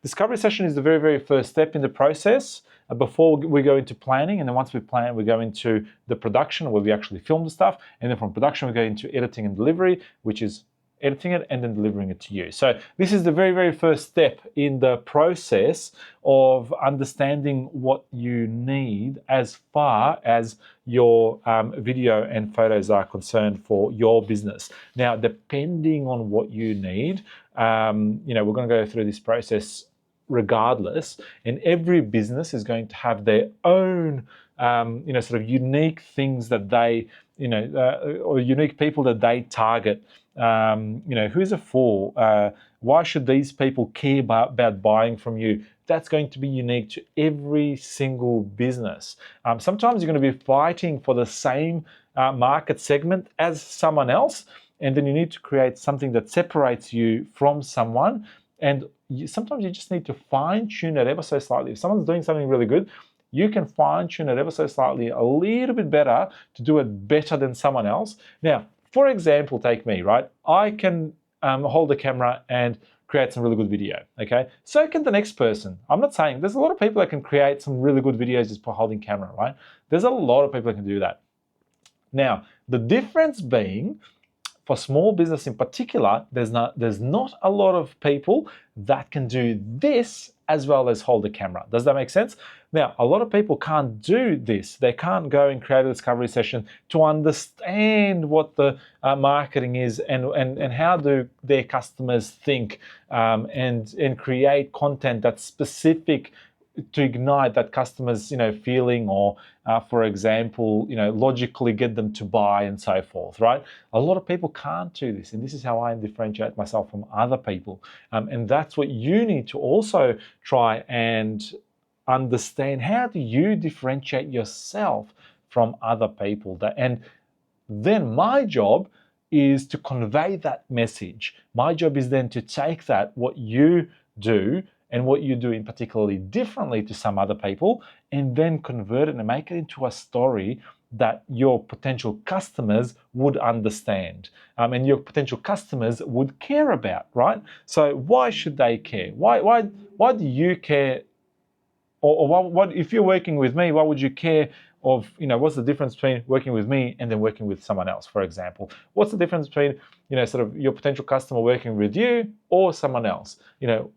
Discovery session is the very, very first step in the process before we go into planning. And then once we plan, we go into the production where we actually film the stuff. And then from production, we go into editing and delivery, which is editing it and then delivering it to you. So this is the very, very first step in the process of understanding what you need as far as your video and photos are concerned for your business. Now, depending on what you need, we're going to go through this process regardless, and every business is going to have their own sort of unique things that they or unique people that they target. Who's it for? Why should these people care about buying from you? That's going to be unique to every single business. Sometimes you're going to be fighting for the same market segment as someone else, and then you need to create something that separates you from someone. And sometimes you just need to fine-tune it ever so slightly. If someone's doing something really good, you can fine-tune it ever so slightly a little bit better to do it better than someone else. Now, for example, take me, right? I can hold the camera and create some really good video, okay? So can the next person. I'm not saying, there's a lot of people that can create some really good videos just by holding camera, right? There's a lot of people that can do that. Now, the difference being, for small business in particular, there's not a lot of people that can do this as well as hold the camera. Does that make sense? Now, a lot of people can't do this. They can't go and create a discovery session to understand what the marketing is and how do their customers think and create content that's specific to ignite that customer's feeling, or for example logically get them to buy and so forth, right? A lot of people can't do this, and this is how I differentiate myself from other people, and that's what you need to also try and understand. How do you differentiate yourself from other people? And then my job is to convey that message. My job is then to take that, what you do and what you do in particularly differently to some other people, and then convert it and make it into a story that your potential customers would understand, and your potential customers would care about, right? So why should they care? Why do you care? Or what if you're working with me, why would you care of, what's the difference between working with me and then working with someone else, for example? What's the difference between, sort of your potential customer working with you or someone else?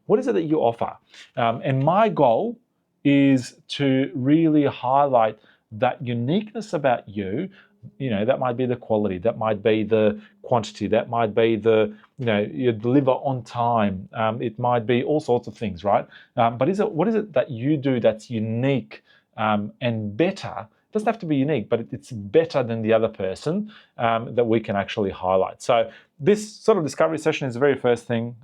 What is it that you offer? And my goal is to really highlight that uniqueness about you. That might be the quality, that might be the quantity, that might be the, you deliver on time. It might be all sorts of things, right? But what is it that you do that's unique and better? It doesn't have to be unique, but it's better than the other person that we can actually highlight. So this sort of discovery session is the very first thing,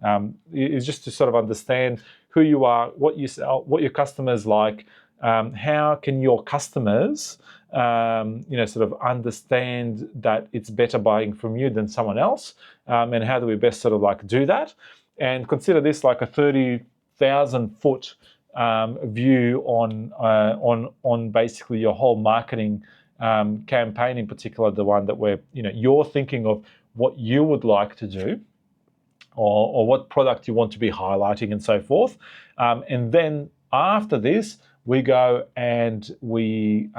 is just to sort of understand who you are, what you sell, what your customers like, how can your customers sort of understand that it's better buying from you than someone else, and how do we best sort of like do that? And consider this like a 30,000 foot view on basically your whole marketing campaign, in particular the one that you're thinking of what you would like to do, or what product you want to be highlighting and so forth. And then after this, we go and we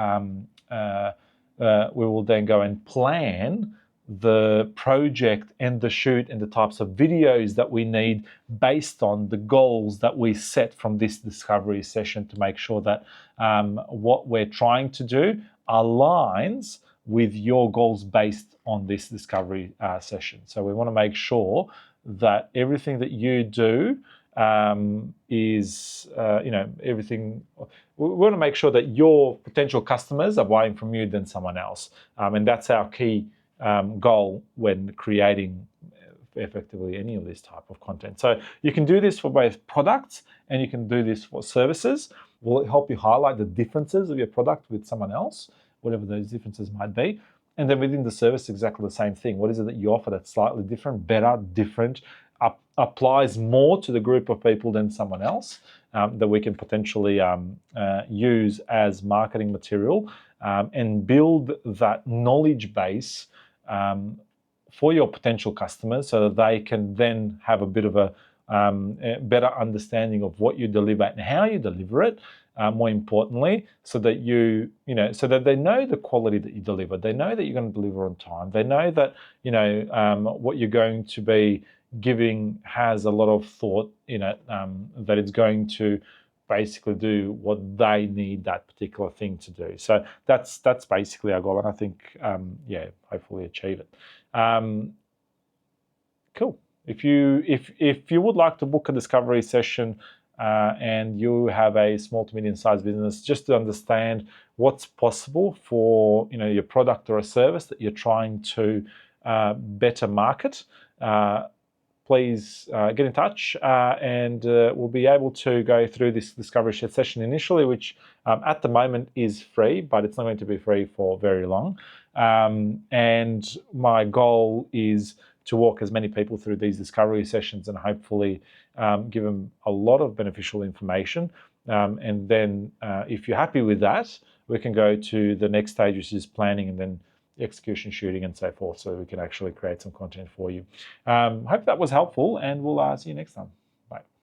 will then go and plan the project and the shoot and the types of videos that we need based on the goals that we set from this discovery session, to make sure that what we're trying to do aligns with your goals based on this discovery session. So we want to make sure that everything that you do is everything. We want to make sure that your potential customers are buying from you than someone else, and that's our key goal when creating effectively any of this type of content. So you can do this for both products and you can do this for services. Will help you highlight the differences of your product with someone else, whatever those differences might be. And then within the service, exactly the same thing. What is it that you offer that's slightly different, better, different, applies more to the group of people than someone else, that we can potentially use as marketing material, and build that knowledge base for your potential customers, so that they can then have a bit of a a better understanding of what you deliver and how you deliver it. More importantly, so that so that they know the quality that you deliver. They know that you're going to deliver on time. They know that what you're going to be giving has a lot of thought in it. That it's going to basically do what they need that particular thing to do. So that's basically our goal, and I think hopefully achieve it. Cool. If you would like to book a discovery session and you have a small to medium sized business, just to understand what's possible for your product or a service that you're trying to better market, please get in touch and we'll be able to go through this discovery session initially, which at the moment is free, but it's not going to be free for very long. And my goal is to walk as many people through these discovery sessions and hopefully give them a lot of beneficial information. And then if you're happy with that, we can go to the next stage, which is planning and then execution, shooting, and so forth, so we can actually create some content for you. Hope that was helpful, and we'll see you next time. Bye.